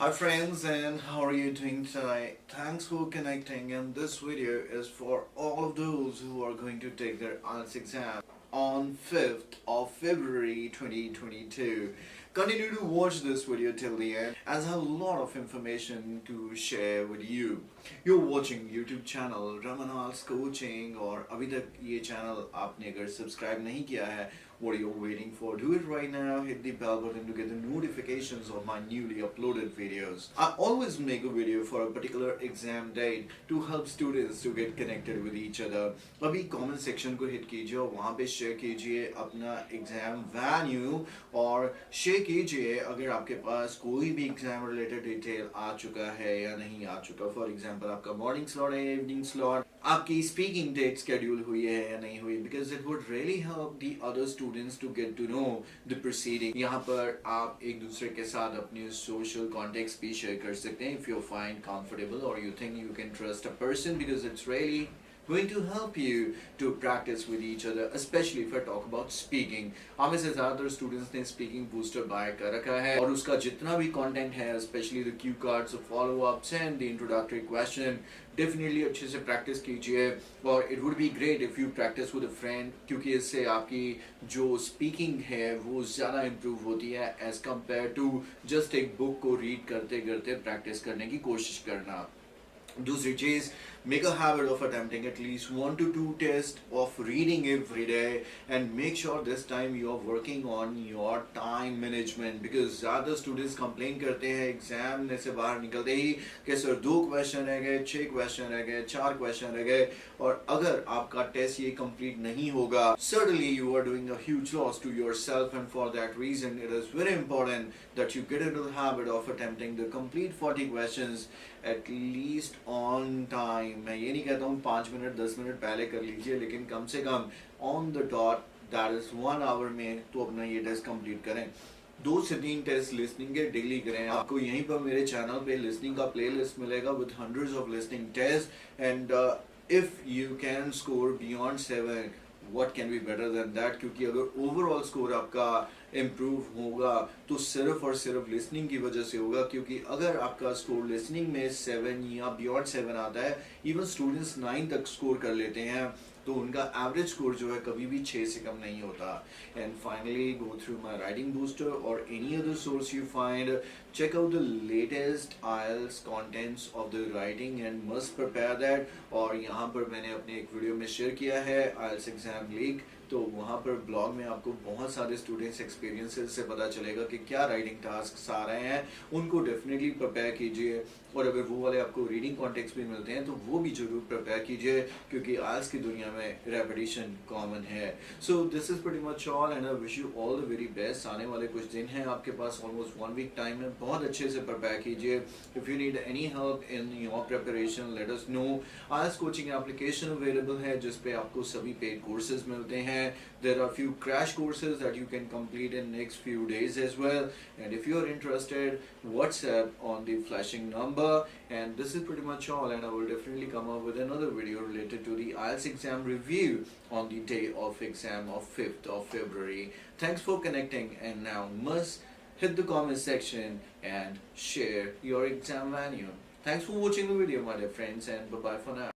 Hi friends, and how are you doing tonight? Thanks for connecting, and this video is for all of those who are going to take their IELTS exam on 5th of February 2022. Continue to watch this video till the end as I have a lot of information to share with you. You're watching YouTube channel RamanIelts Coaching और अभी तक ये channel आपने अगर subscribe नहीं किया है, what are you waiting for? Do it right now. Hit the bell button to get the notifications of my newly uploaded videos. I always make a video for a particular exam date to help students to get connected with each other. अभी comment section को hit कीजिए और वहाँ पे share कीजिए अपना exam venue और share कीजिए अगर आपके पास कोई भी exam related detail आ चुका है या नहीं आ चुका. For example, आपका morning slot है, evening slot, आपकी speaking date schedule हुई है या नहीं हुई, because it would really help the other students to get to know the proceeding. यहाँ पर आप एक दूसरे के साथ अपने social context भी share कर सकते हैं if you find comfortable or you think you can trust a person, because it's really going to help you to practice with each other, especially if I talk about speaking. हमें से ज़्यादातर students ने speaking booster buy कर रखा है और उसका जितना भी content है, especially the cue cards, the follow-ups and the introductory question, definitely अच्छे से practice कीजिए. और it would be great if you practice with a friend, क्योंकि इससे आपकी जो speaking है वो ज़्यादा improve होती है as compared to just एक book को read करते करते practice करने की कोशिश करना. दूसरी चीज़, make a habit of attempting at least 1 to 2 tests of reading every day, and make sure this time you are working on your time management, because ज़्यादा students complain करते हैं एग्जाम में से बाहर निकलते ही कि सर 2 क्वेश्चन रह गए, 6 क्वेश्चन रह गए, 4 क्वेश्चन रह गए, और अगर आपका टेस्ट ये कंप्लीट नहीं होगा, certainly you are doing a huge loss to yourself, and for that reason it is very important that you get into the habit of attempting the complete 40 questions at least on time. मैं ये नहीं कहता हूँ 5 minute 10 minute पहले कर लीजिए, लेकिन कम से कम on the dot, that is 1 hour में तो अपना ये टेस्ट कंप्लीट करें. 2 से 3 टेस्ट लिसनिंग के डेली करें. आपको यहीं पर मेरे चैनल पे लिसनिंग का प्लेलिस्ट मिलेगा with hundreds of listening tests, and if you can score beyond 7, what can be better than that? क्योंकि अगर ओवरऑल स्कोर आपका इम्प्रूव होगा तो सिर्फ और सिर्फ लिसनिंग की वजह से होगा, क्योंकि अगर आपका स्कोर लिसनिंग में 7 या बियॉन्ड 7 आता है, इवन स्टूडेंट्स 9 तक स्कोर कर लेते हैं, तो उनका एवरेज स्कोर जो है कभी भी 6 से कम नहीं होता. And finally go through my writing booster और any other source you find. check out the latest IELTS contents of the writing and must prepare that. और यहाँ पर मैंने अपने एक वीडियो में शेयर किया है IELTS एग्जाम लीक, तो वहाँ पर ब्लॉग में आपको बहुत सारे स्टूडेंट्स एक्सपीरियंसेस से पता चलेगा कि क्या राइटिंग टास्क आ रहे हैं. उनको डेफिनेटली प्रिपेयर कीजिए, और अगर वो वाले आपको रीडिंग कॉन्टेक्स्ट भी मिलते हैं तो वो भी जरूर प्रिपेयर कीजिए, क्योंकि आज की दुनिया में रेपिटेशन कॉमन है. So this is pretty much all, and I wish you all the very best. आने वाले कुछ दिन हैं आपके पास, ऑलमोस्ट 1 वीक टाइम है, बहुत अच्छे से प्रिपेयर कीजिए. If you need any help in your preparation, let us know. IELTS coaching application available है जिसपे आपको सभी पेड कोर्सेज मिलते हैं. There are few crash courses that you can complete in next few days as well, and if you are interested, WhatsApp on the flashing number. And this is pretty much all, and I will definitely come up with another video related to the IELTS exam review on the day of exam of 5th of February. Thanks for connecting, and now must hit the comment section and share your exam venue. Thanks for watching the video, my dear friends, and bye bye for now.